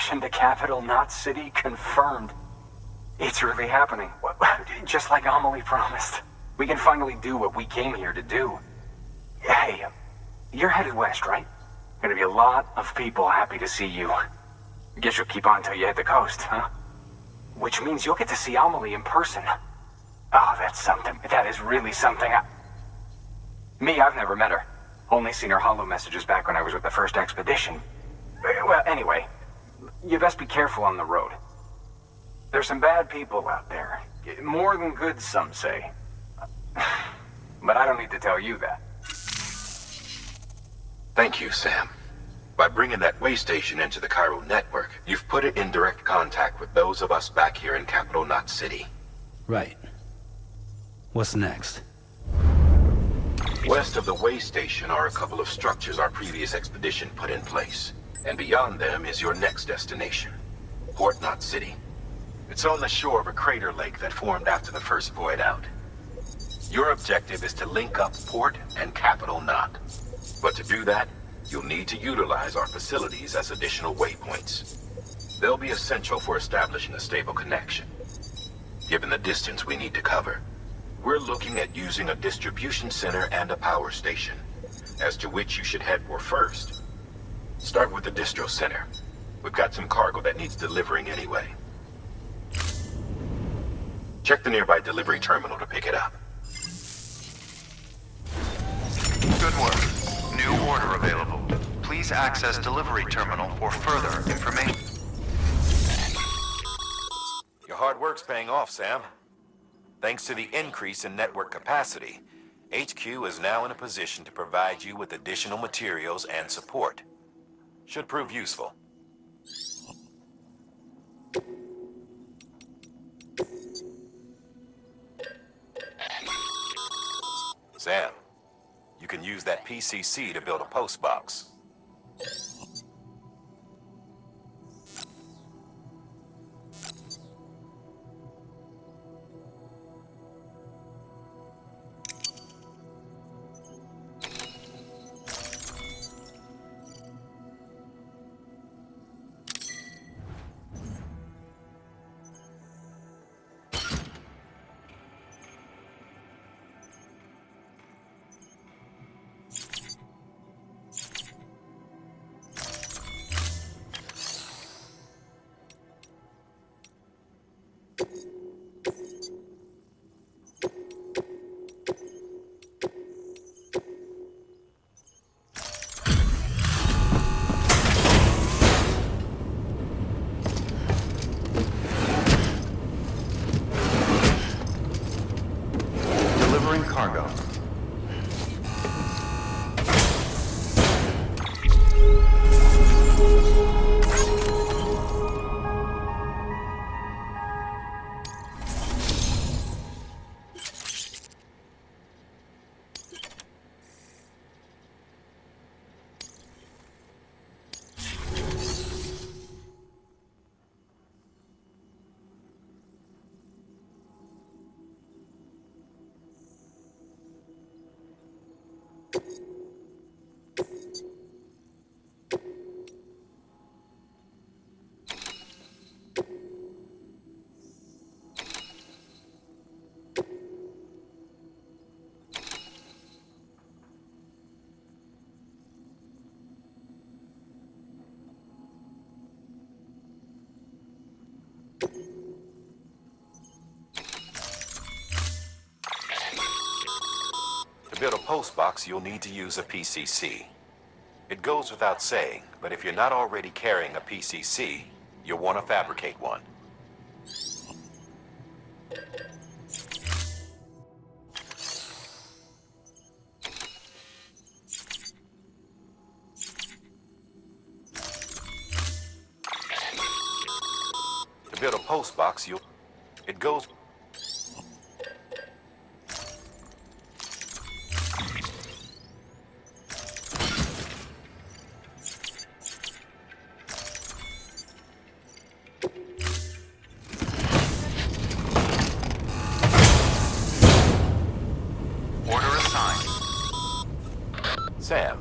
connection to Capital, not City, confirmed. It's really happening. Just like Amelie promised. We can finally do what we came here to do. Hey, you're headed west, right? Gonna be a lot of people happy to see you. Guess you'll keep on till you hit the coast, huh? Which means you'll get to see Amelie in person. Oh, that's something. That is really something. Me, I've never met her. Only seen her holo messages back when I was with the first expedition. Well, anyway, you best be careful on the road. There's some bad people out there. More than good, some say. But I don't need to tell you that. Thank you, Sam. By bringing that way station into the Cairo network, you've put it in direct contact with those of us back here in Capital Knot City. Right. What's next? West of the way station are a couple of structures our previous expedition put in place. And beyond them is your next destination, Port Knot City. It's on the shore of a crater lake that formed after the first void out. Your objective is to link up Port and Capital Knot. But to do that, you'll need to utilize our facilities as additional waypoints. They'll be essential for establishing a stable connection. Given the distance we need to cover, we're looking at using a distribution center and a power station, as to which you should head for first. Start with the distro center. We've got some cargo that needs delivering anyway. Check the nearby delivery terminal to pick it up. Good work. New order available. Please access delivery terminal for further information. Your hard work's paying off, Sam. Thanks to the increase in network capacity, HQ is now in a position to provide you with additional materials and support. Should prove useful. Sam, you can use that PCC to build a post box. Cargo. To build a post box, you'll need to use a PCC. It goes without saying, but if you're not already carrying a PCC, you'll want to fabricate one. To build a post box, it goes... Sam.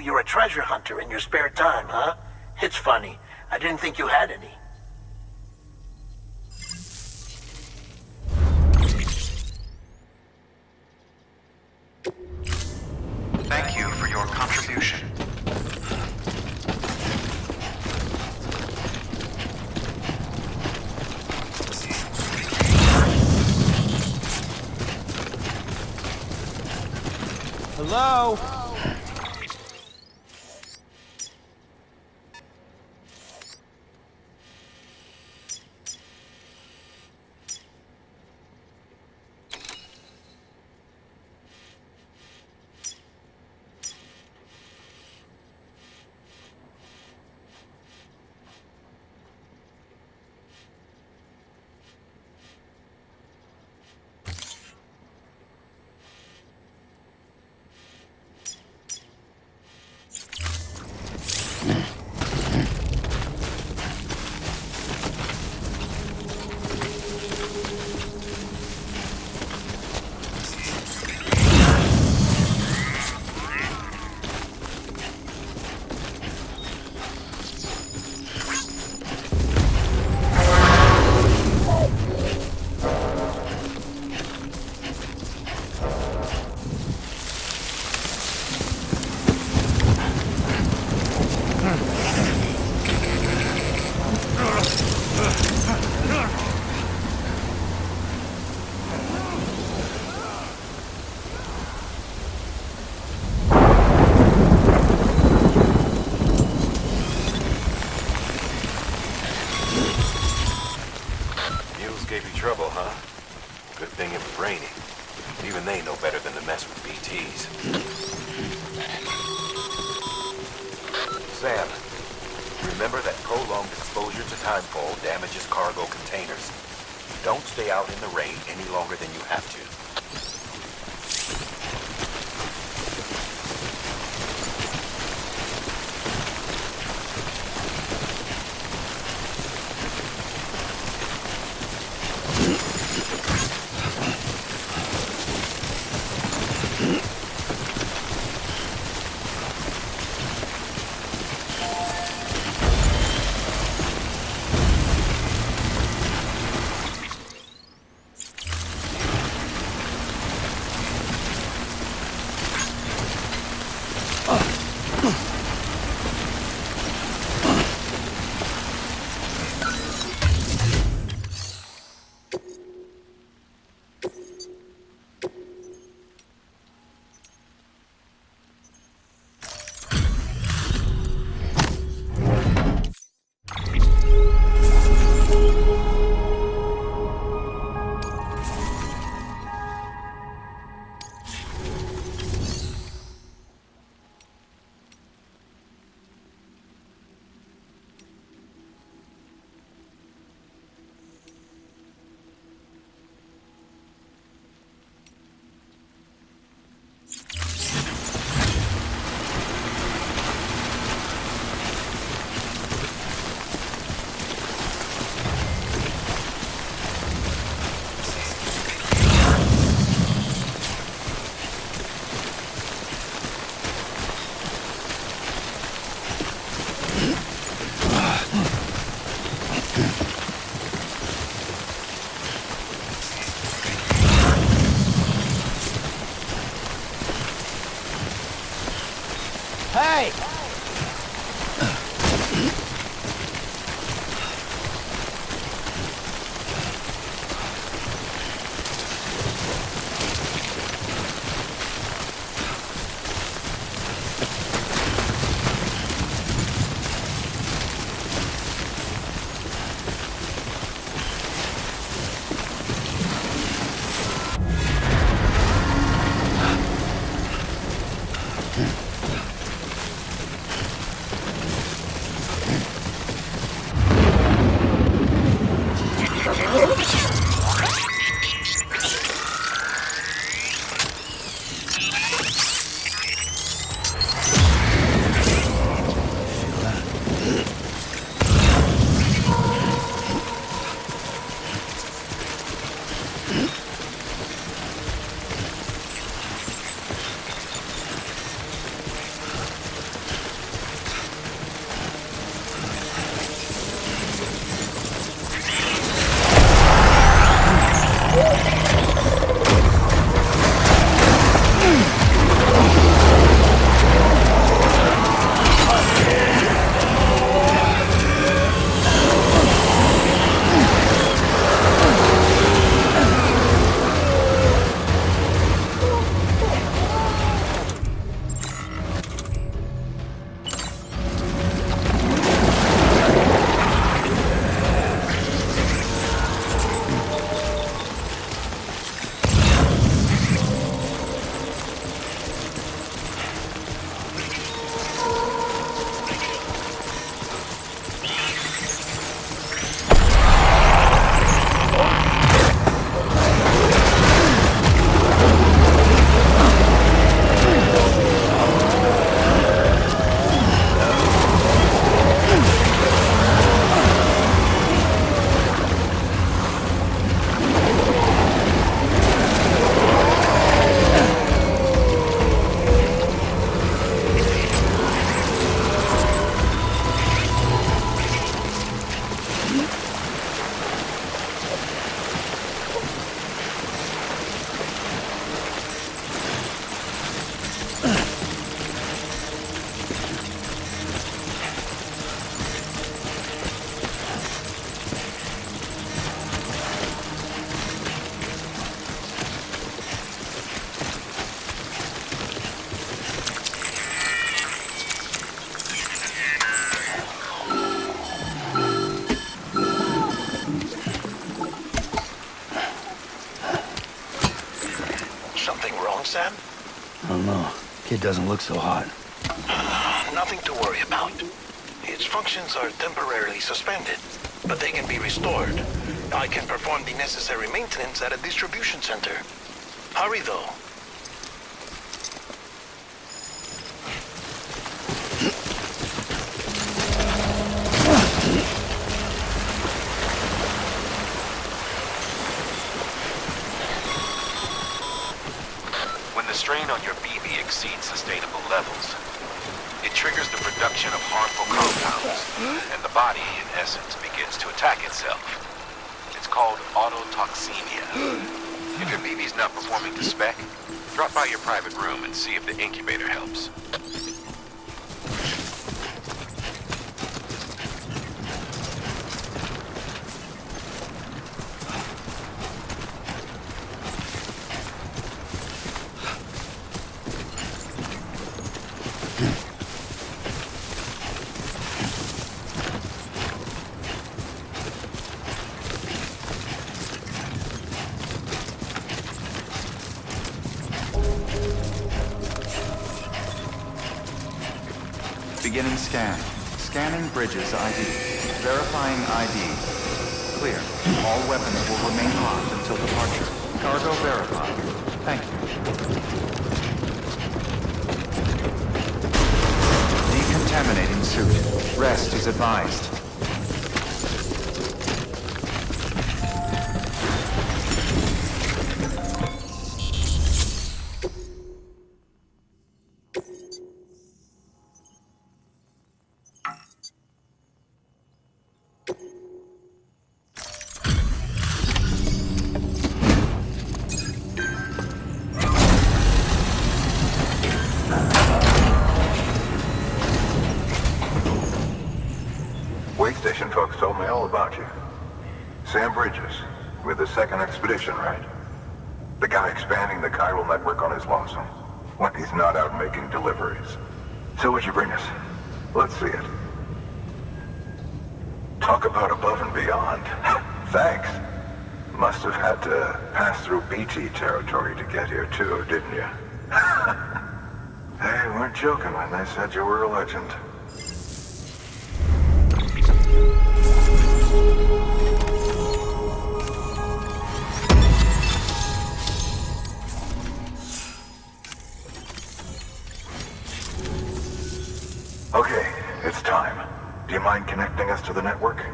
you're a treasure hunter in your spare time, huh? It's funny. I didn't think you had any. Thank you for your contribution. Hello? Gave you trouble, huh? Good thing it was raining. Even they know better than to mess with BTs. Sam, remember that prolonged exposure to timefall damages cargo containers. Don't stay out in the rain any longer than you have to. Hey! Something wrong, Sam? I don't know. Kid doesn't look so hot. Nothing to worry about. Its functions are temporarily suspended, but they can be restored. I can perform the necessary maintenance at a distribution center. Hurry, though. When the strain on your BB exceeds sustainable levels, it triggers the production of harmful compounds, and the body, in essence, begins to attack itself. It's called autotoxemia. If your BB's not performing to spec, drop by your private room and see if the incubator helps. Beginning scan. Scanning bridges ID. Verifying ID. Clear. All weapons will remain locked until departure. Cargo verified. Thank you. Decontaminating suit. Rest is advised. Wait station folks told me all about you. Sam Bridges, with the second expedition, right? The guy expanding the chiral network on his lonesome, when he's not out making deliveries. So what'd you bring us? Let's see it. Talk about above and beyond. Thanks. Must have had to pass through BT territory to get here too, didn't you? They weren't joking when they said you were a legend. Okay, it's time. Do you mind connecting us to the network?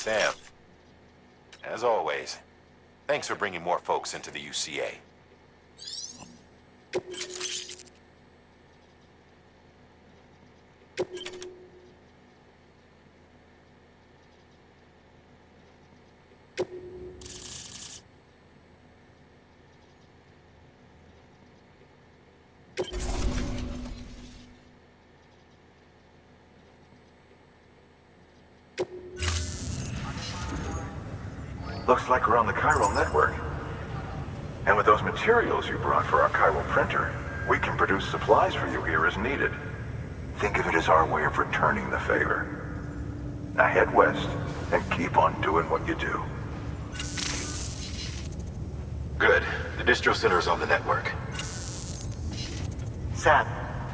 Sam, as always, thanks for bringing more folks into the UCA. Looks like we're on the chiral network. And with those materials you brought for our chiral printer, we can produce supplies for you here as needed. Think of it as our way of returning the favor. Now head west and keep on doing what you do. Good. The distro center is on the network. Sam,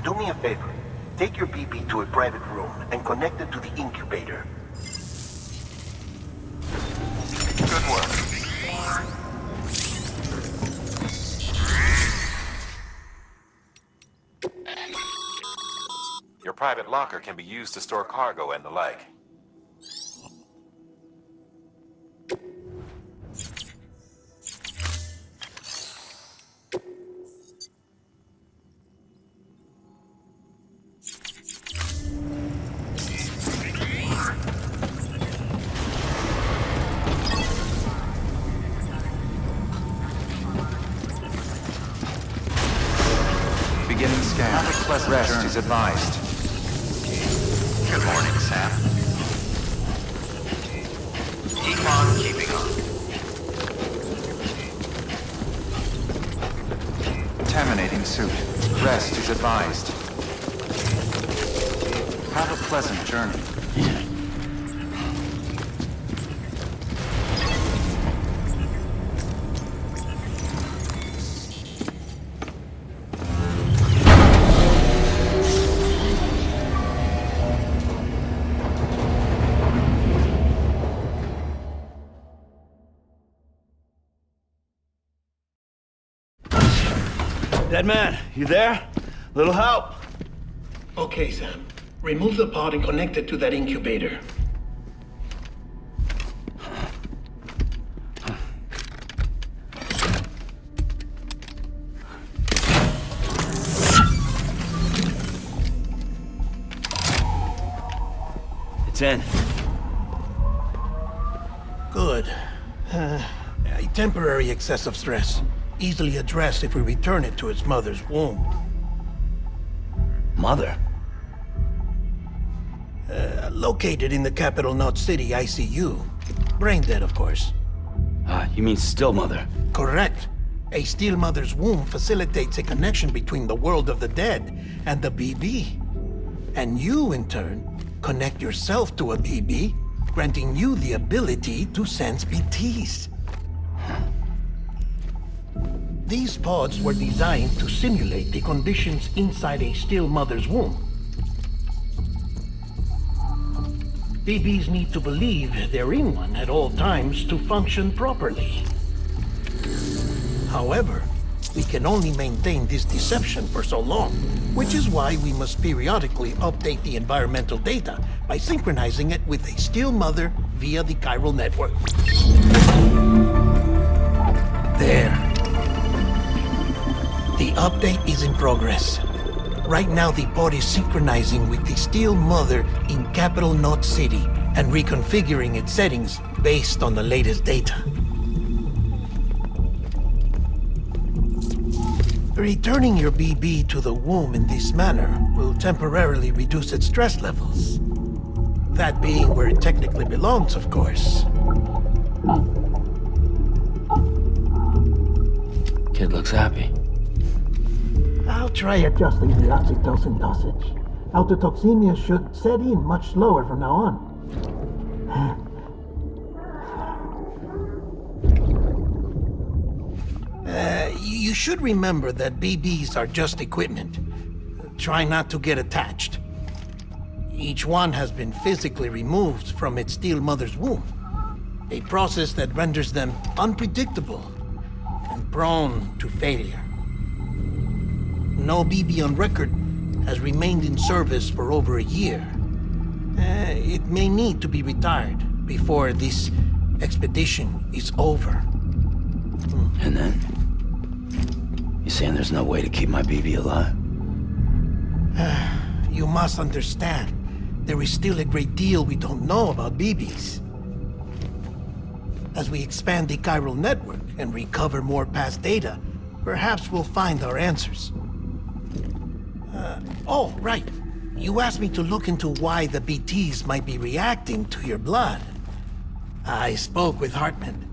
do me a favor. Take your BB to a private room and connect it to the incubator. Good work. Your private locker can be used to store cargo and the like. Rest is advised. Good morning, Sam. Keep on keeping on. Terminating suit. Rest is advised. Have a pleasant journey. Dead man, you there? Little help? Okay, Sam. Remove the pod and connect it to that incubator. It's in. Good. A temporary excessive stress. Easily addressed if we return it to its mother's womb. Mother? Located in the capital Knot City ICU. Brain dead, of course. You mean still mother? Correct. A steel mother's womb facilitates a connection between the world of the dead and the BB. And you, in turn, connect yourself to a BB, granting you the ability to sense BTs. These pods were designed to simulate the conditions inside a still mother's womb. BBs need to believe they're in one at all times to function properly. However, we can only maintain this deception for so long, which is why we must periodically update the environmental data by synchronizing it with a still mother via the chiral network. There. The update is in progress. Right now, the pod is synchronizing with the Steel Mother in capital Knot City and reconfiguring its settings based on the latest data. Returning your BB to the womb in this manner will temporarily reduce its stress levels. That being where it technically belongs, of course. Kid looks happy. I'll try adjusting the oxytocin dosage. Autotoxemia should set in much slower from now on. You should remember that BBs are just equipment. Try not to get attached. Each one has been physically removed from its steel mother's womb. A process that renders them unpredictable and prone to failure. No BB on record has remained in service for over a year. It may need to be retired before this expedition is over. And then? You saying there's no way to keep my BB alive? You must understand, there is still a great deal we don't know about BBs. As we expand the chiral network and recover more past data, perhaps we'll find our answers. Oh, right. You asked me to look into why the BTs might be reacting to your blood. I spoke with Hartman.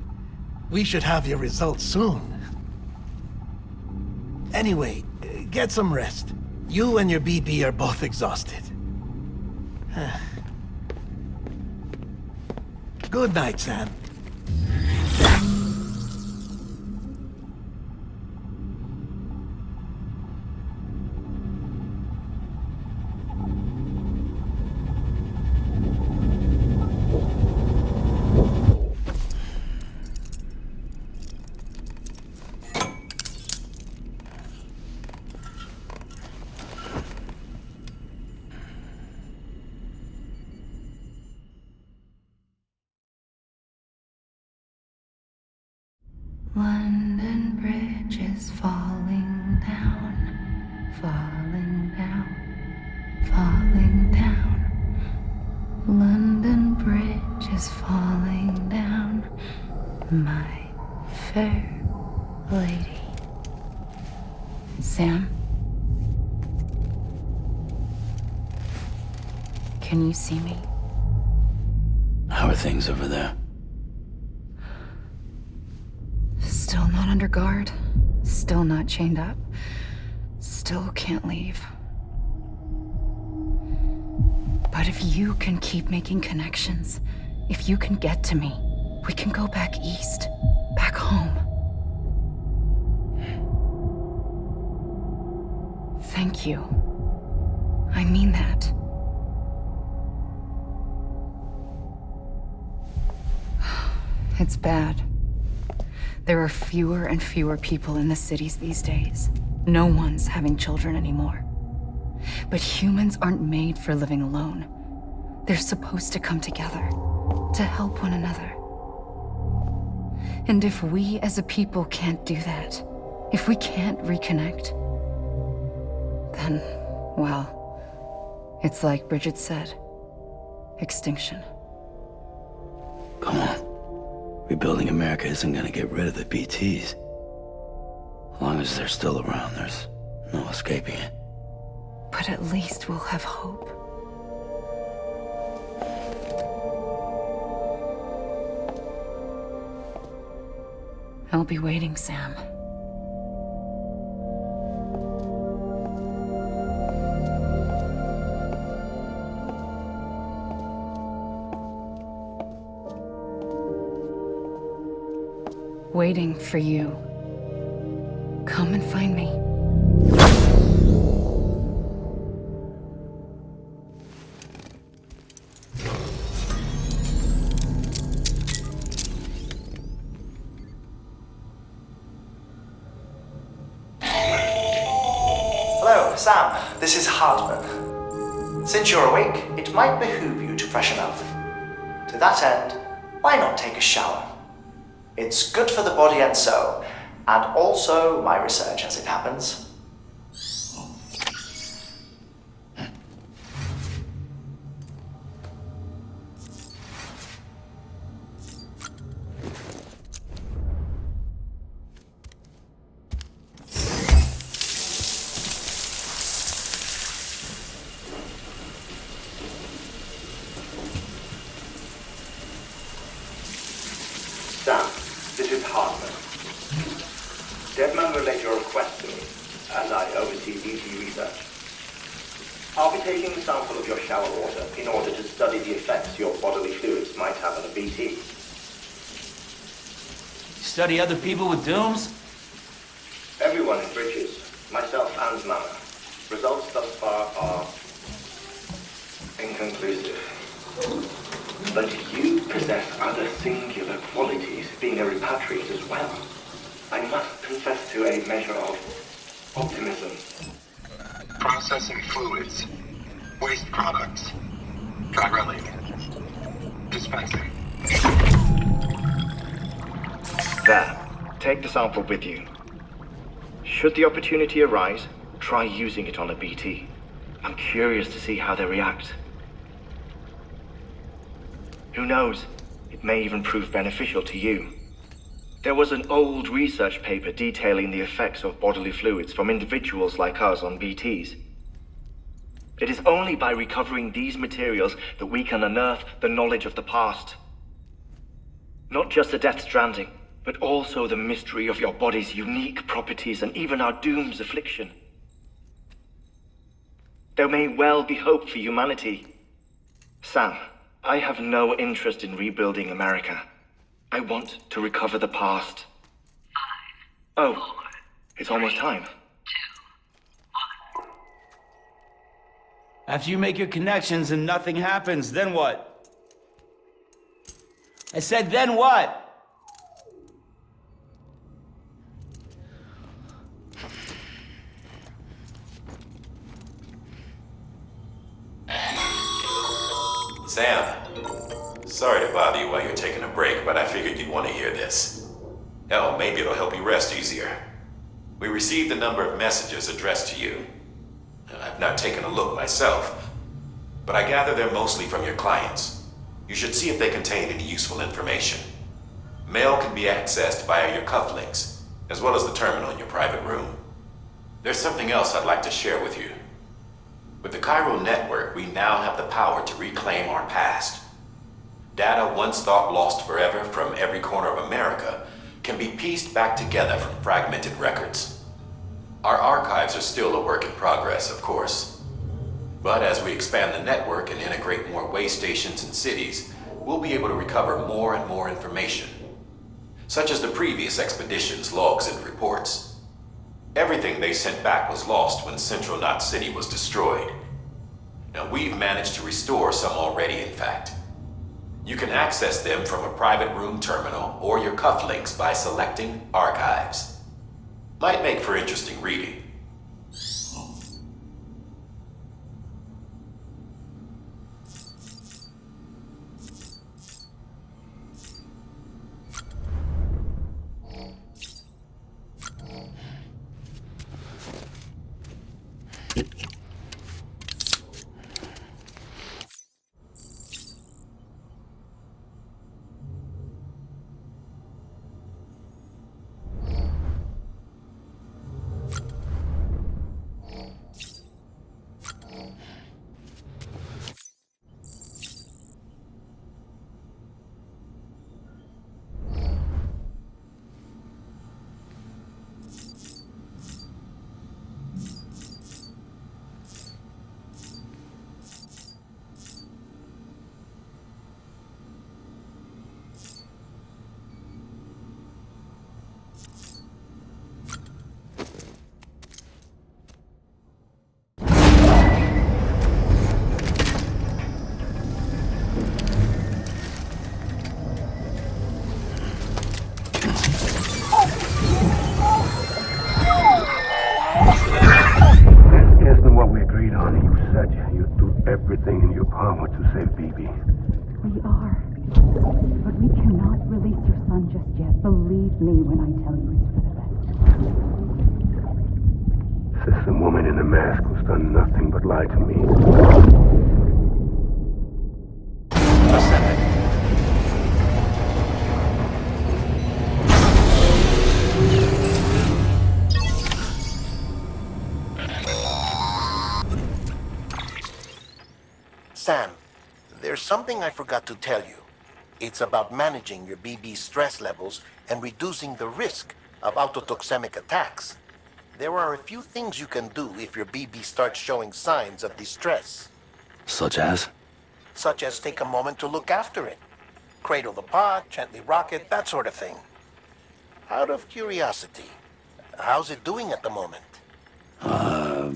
We should have your results soon. Anyway, get some rest. You and your BB are both exhausted. Good night, Sam. London Bridge is falling down, falling down, falling down. London Bridge is falling down, my fair lady. Sam? Can you see me? How are things over there? Still not under guard. Still not chained up. Still can't leave. But if you can keep making connections, if you can get to me, we can go back east. Back home. Thank you. I mean that. It's bad. There are fewer and fewer people in the cities these days. No one's having children anymore. But humans aren't made for living alone. They're supposed to come together, to help one another. And if we as a people can't do that, if we can't reconnect, then, well, it's like Bridget said, extinction. Come on. Rebuilding America isn't gonna get rid of the BTs. As long as they're still around, there's no escaping it. But at least we'll have hope. I'll be waiting, Sam. Waiting for you. Come and find me. Hello, Sam. This is Hartman. Since you're awake, it might behoove you to freshen up. To that end, why not take a shower? It's good for the body and soul, and also my research as it happens. Sam, this is Hartman. Deadman relayed your request to me, as I oversee BT research. I'll be taking a sample of your shower water in order to study the effects your bodily fluids might have on a BT. Study other people with dooms? Everyone in Bridges, myself and Mama. Results thus far are inconclusive. But you possess other singular qualities, being a repatriate as well. I must confess to a measure of optimism. Processing fluids. Waste products. Drilling. Dispensing. There. Take the sample with you. Should the opportunity arise, try using it on a BT. I'm curious to see how they react. Who knows? It may even prove beneficial to you. There was an old research paper detailing the effects of bodily fluids from individuals like us on BTs. It is only by recovering these materials that we can unearth the knowledge of the past. Not just the Death Stranding, but also the mystery of your body's unique properties and even our doom's affliction. There may well be hope for humanity. Sam, I have no interest in rebuilding America. I want to recover the past. 5, 4, it's almost time. 2, 1. After you make your connections and nothing happens, then what? I said, then what? Sam, sorry to bother you while you're taking a break, but I figured you'd want to hear this. Hell, maybe it'll help you rest easier. We received a number of messages addressed to you. I've not taken a look myself, but I gather they're mostly from your clients. You should see if they contain any useful information. Mail can be accessed via your cufflinks, as well as the terminal in your private room. There's something else I'd like to share with you. With the chiral network, we now have the power to reclaim our past. Data once thought lost forever from every corner of America can be pieced back together from fragmented records. Our archives are still a work in progress, of course. But as we expand the network and integrate more way stations and cities, we'll be able to recover more and more information, such as the previous expedition's logs and reports. Everything they sent back was lost when Central Knot City was destroyed. Now we've managed to restore some already, in fact. You can access them from a private room terminal or your cufflinks by selecting Archives. Might make for interesting reading. Everything in your power to save BB. We are. But we cannot release your son just yet. Believe me when I tell you it's for the best. Says some woman in a mask who's done nothing but lie to me. Sam, there's something I forgot to tell you. It's about managing your BB stress levels and reducing the risk of autotoxemic attacks. There are a few things you can do if your BB starts showing signs of distress. Such as? Such as take a moment to look after it. Cradle the pod, gently rock it, that sort of thing. Out of curiosity, how's it doing at the moment?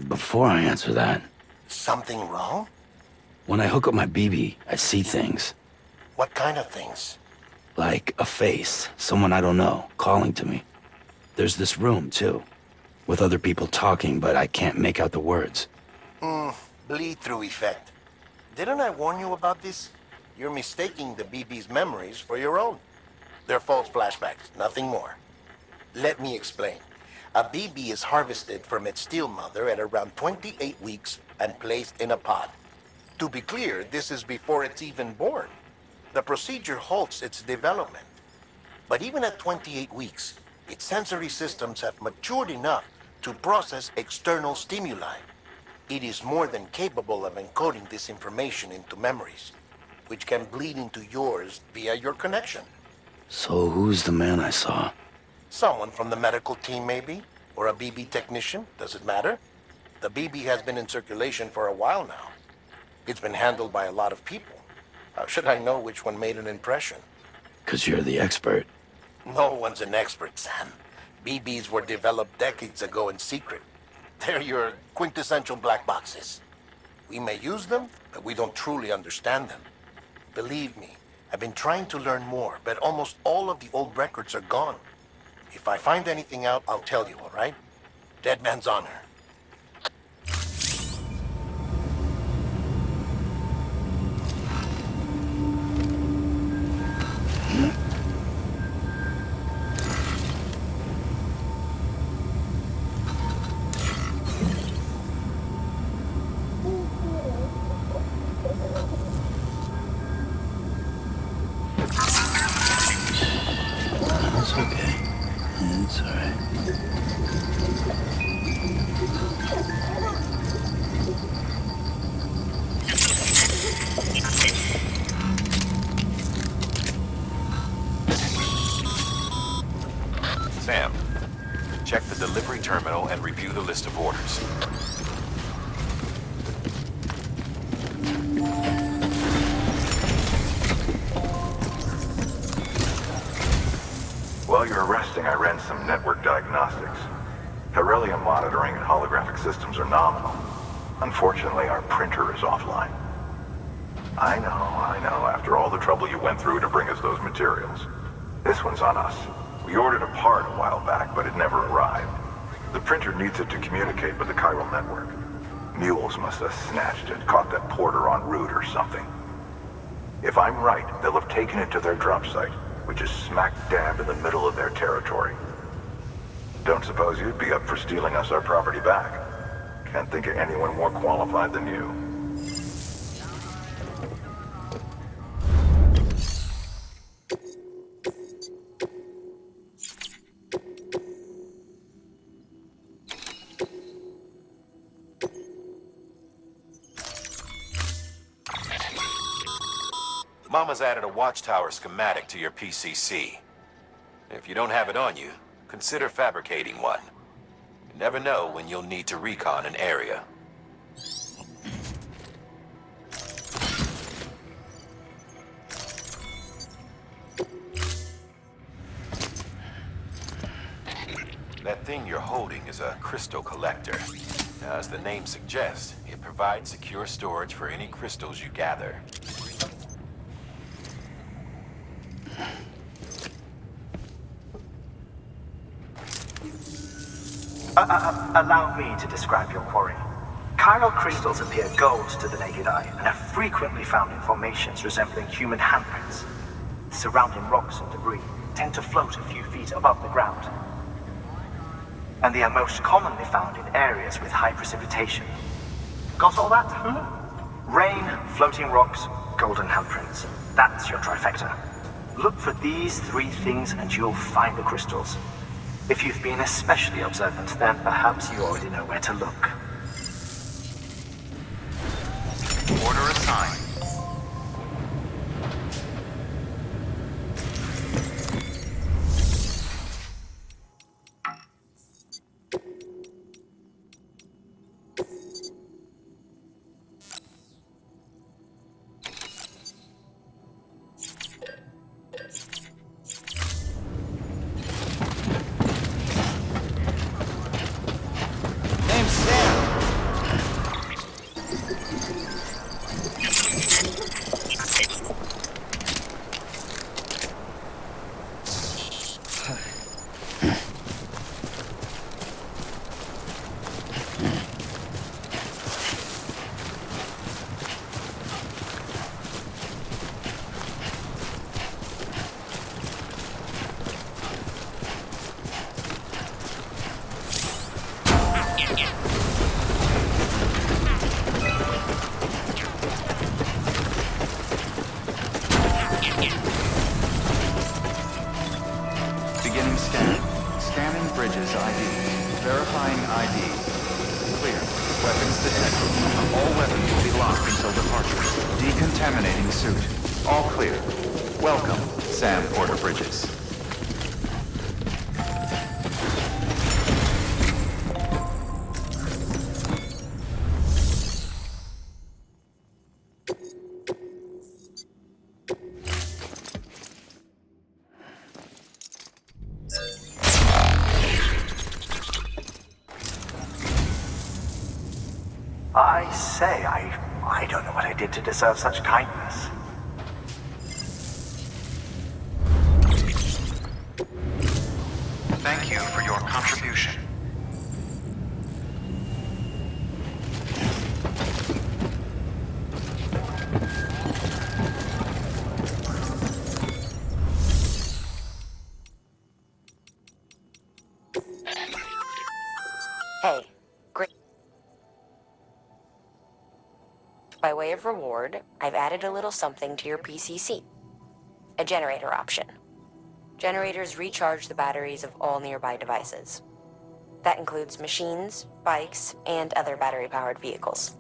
Before I answer that... Something wrong? When I hook up my BB, I see things. What kind of things? Like a face, someone I don't know, calling to me. There's this room, too, with other people talking, but I can't make out the words. Bleed-through effect. Didn't I warn you about this? You're mistaking the BB's memories for your own. They're false flashbacks, nothing more. Let me explain. A BB is harvested from its steel mother at around 28 weeks and placed in a pod. To be clear, this is before it's even born. The procedure halts its development. But even at 28 weeks, its sensory systems have matured enough to process external stimuli. It is more than capable of encoding this information into memories, which can bleed into yours via your connection. So who's the man I saw? Someone from the medical team, maybe? Or a BB technician? Does it matter? The BB has been in circulation for a while now. It's been handled by a lot of people. How should I know which one made an impression? 'Cause you're the expert. No one's an expert, Sam. BBs were developed decades ago in secret. They're your quintessential black boxes. We may use them, but we don't truly understand them. Believe me, I've been trying to learn more, but almost all of the old records are gone. If I find anything out, I'll tell you, all right? Dead man's honor. It's okay. It's alright. Sam, check the delivery terminal and review the list of orders. While you're resting, I ran some network diagnostics. Beryllium monitoring and holographic systems are nominal. Unfortunately, our printer is offline. I know, after all the trouble you went through to bring us those materials. This one's on us. We ordered a part a while back, but it never arrived. The printer needs it to communicate with the chiral network. Mules must have snatched it, caught that porter en route or something. If I'm right, they'll have taken it to their drop site, which is smack dab in the middle of their territory. Don't suppose you'd be up for stealing us our property back? Can't think of anyone more qualified than you. Mama's added a watchtower schematic to your PCC. If you don't have it on you, consider fabricating one. You never know when you'll need to recon an area. That thing you're holding is a crystal collector. Now, as the name suggests, it provides secure storage for any crystals you gather. Allow me to describe your quarry. Chiral crystals appear gold to the naked eye and are frequently found in formations resembling human handprints. Surrounding rocks and debris tend to float a few feet above the ground. And they are most commonly found in areas with high precipitation. Got all that? Rain, floating rocks, golden handprints. That's your trifecta. Look for these three things and you'll find the crystals. If you've been especially observant, then perhaps you already know where to look. Order assigned. Beginning scan. Scanning bridges ID. Verifying ID. Clear. Weapons detected. All weapons will be locked until departure. Decontaminating suit. All clear. Welcome, Sam Porter Bridges. I say, I don't know what I did to deserve such kindness. Thank you for your contribution. Hey, great. By way of reward, I've added a little something to your PCC. A generator option. Generators recharge the batteries of all nearby devices. That includes machines, bikes, and other battery-powered vehicles.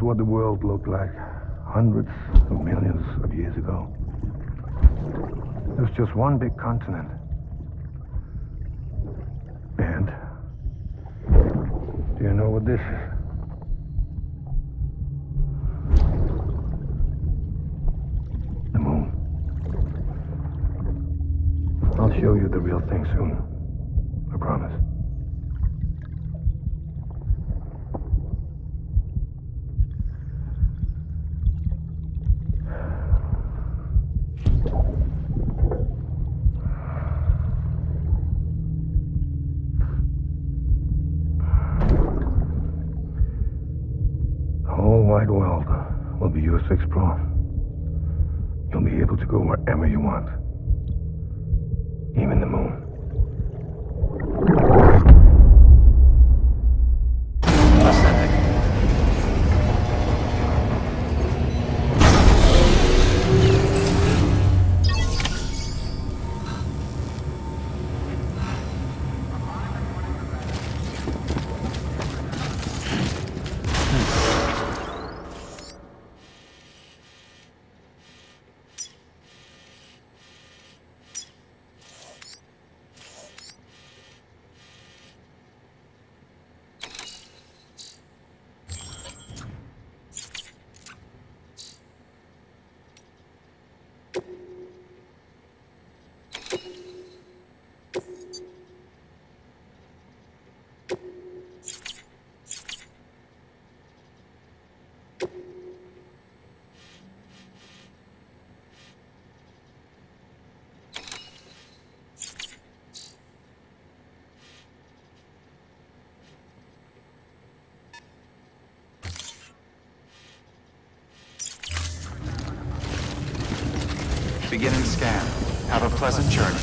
is what the world looked like hundreds of millions of years ago. It was just one big continent. And do you know what this is? The moon. I'll show you the real thing soon. I promise. The whole wide world will be yours to explore. You'll be able to go wherever you want. Even the moon. Beginning scan. Have a pleasant journey.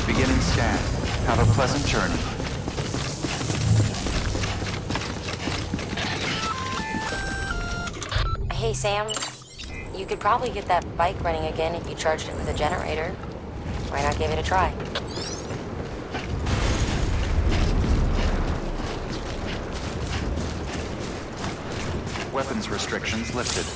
Beginning scan. Have a pleasant journey. Hey, Sam. You could probably get that bike running again if you charged it with a generator. Why not give it a try? Weapons restrictions lifted.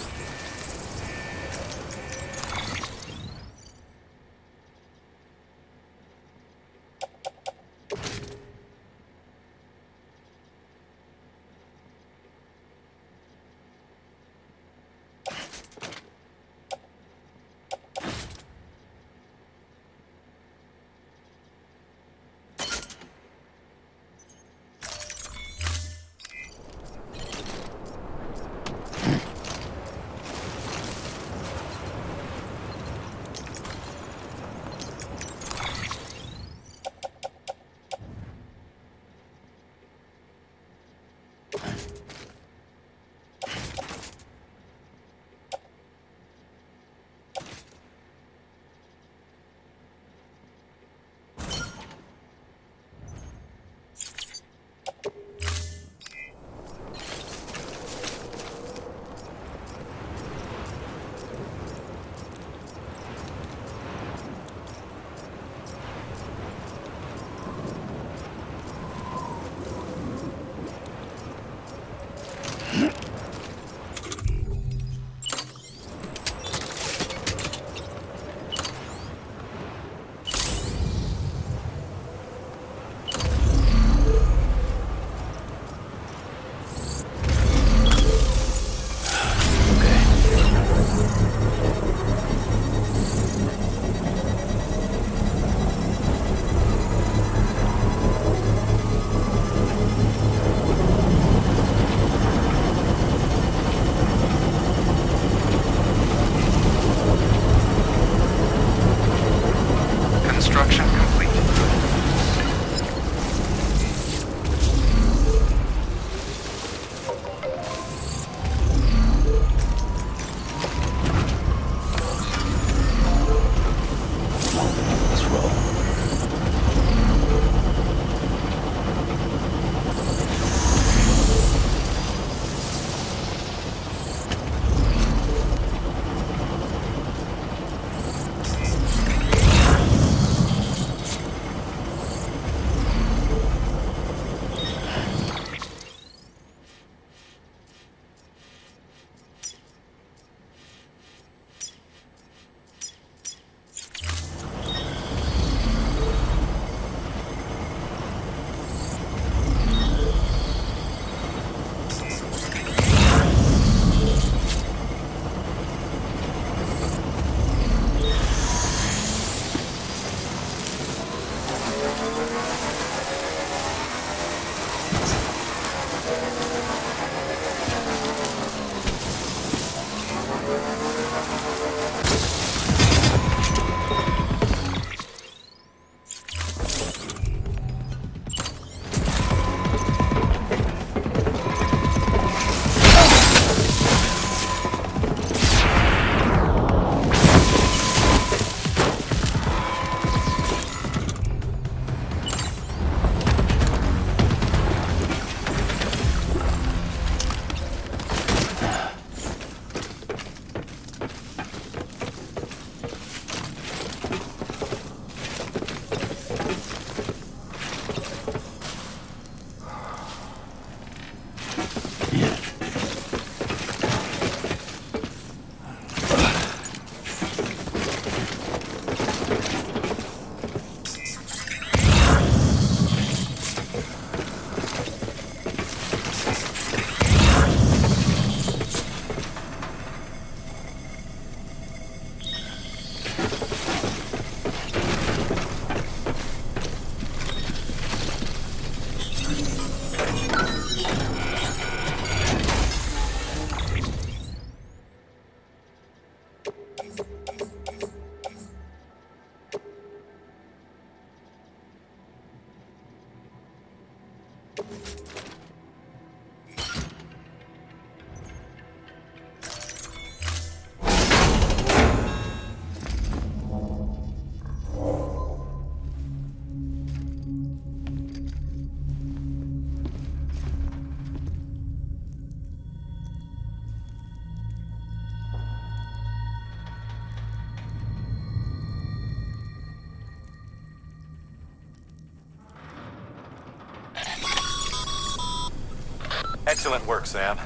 Excellent work, Sam.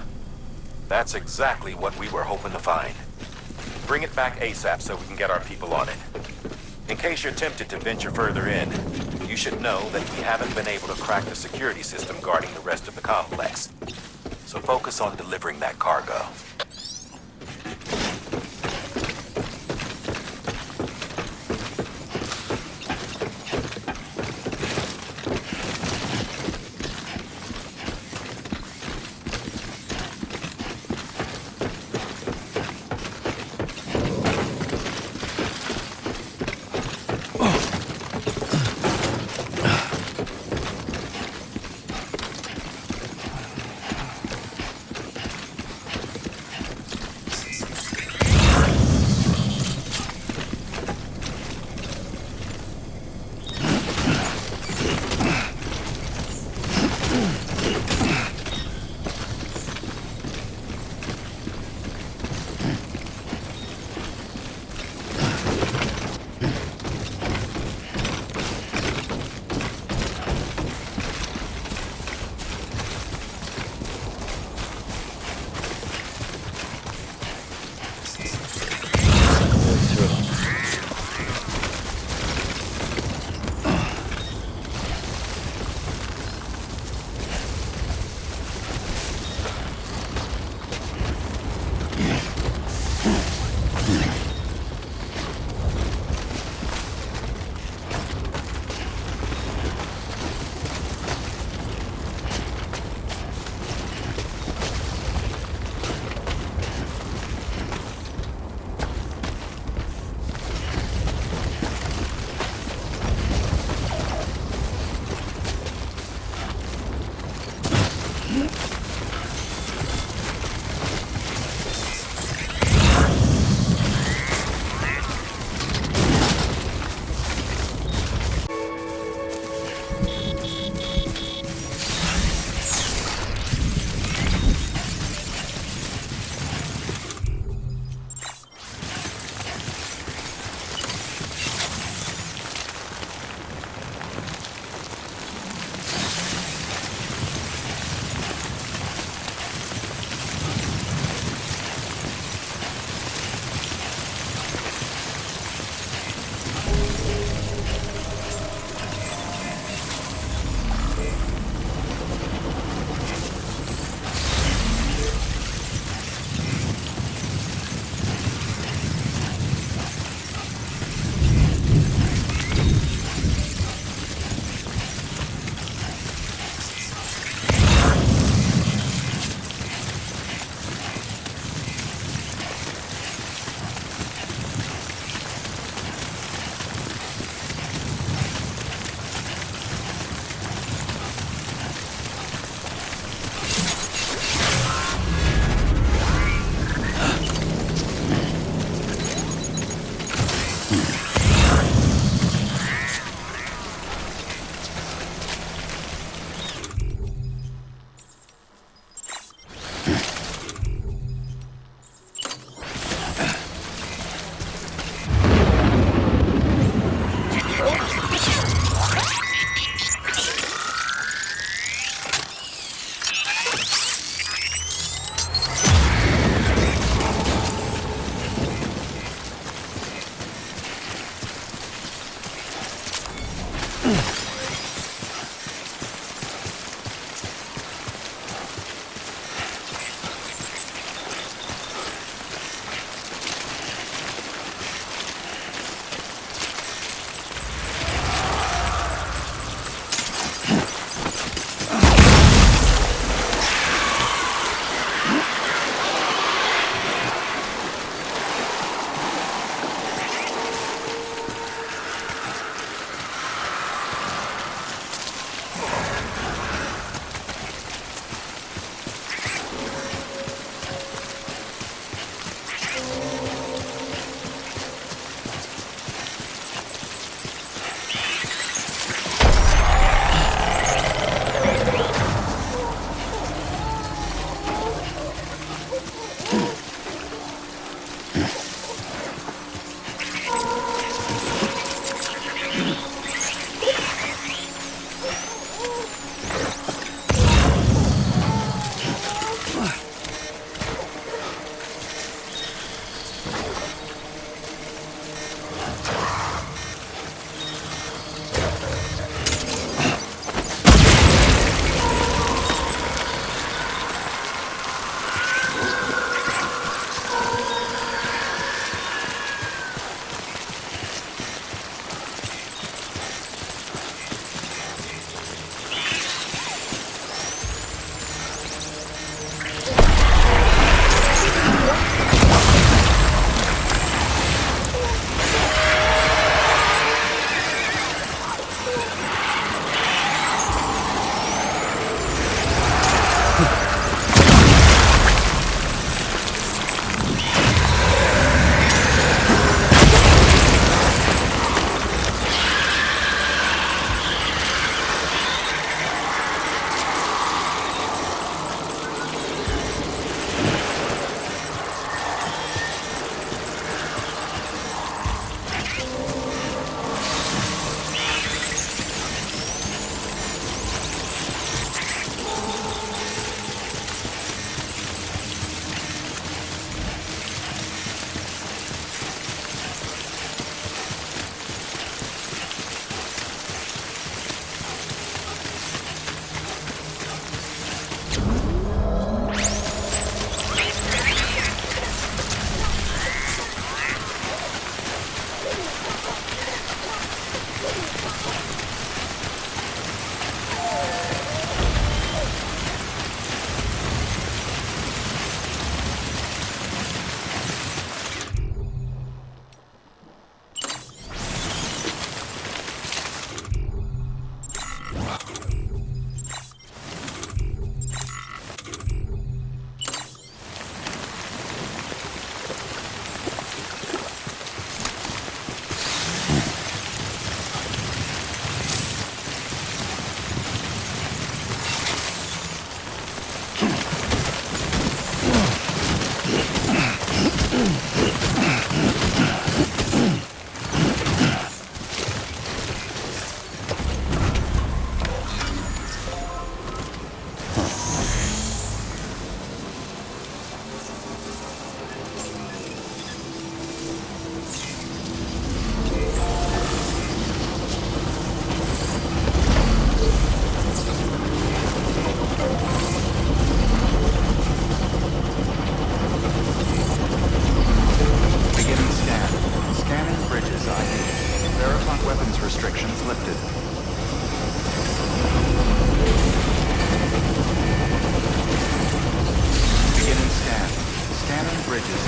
That's exactly what we were hoping to find. Bring it back ASAP so we can get our people on it. In case you're tempted to venture further in, you should know that we haven't been able to crack the security system guarding the rest of the complex. So focus on delivering that cargo.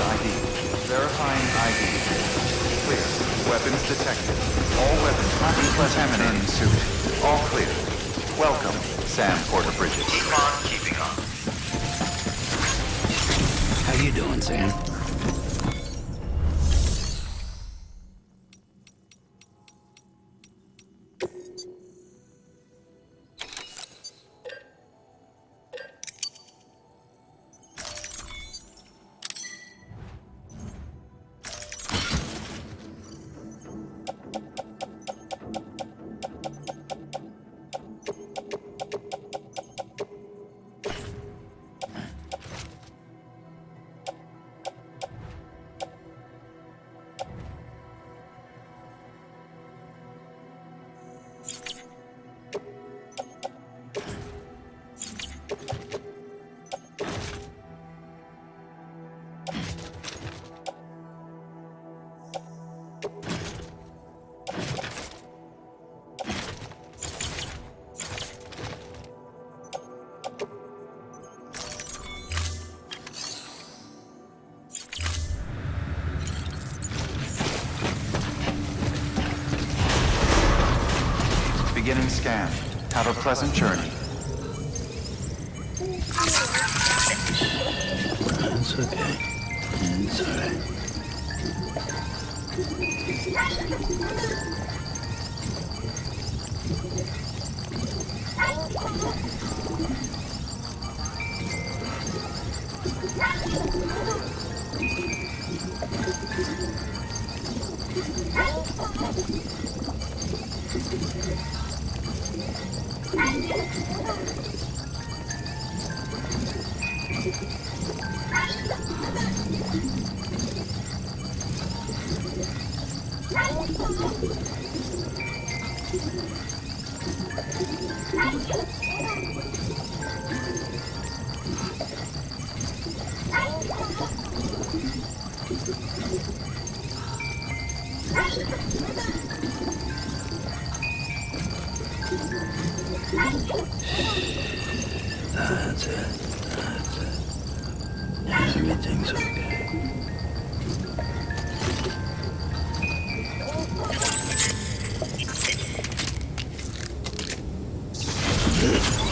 ID. Verifying ID. Clear. Weapons detected. All weapons decontaminating suit. All clear. Welcome, Sam Porter-Bridges. Keep on keeping on. How you doing, Sam? Beginning scan. Have a pleasant journey. It's okay. It's alright. That's it. That's it. Everything's okay.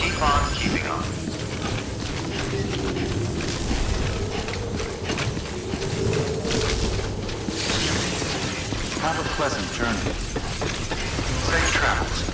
Keep on keeping on. Have a pleasant journey. Safe travels.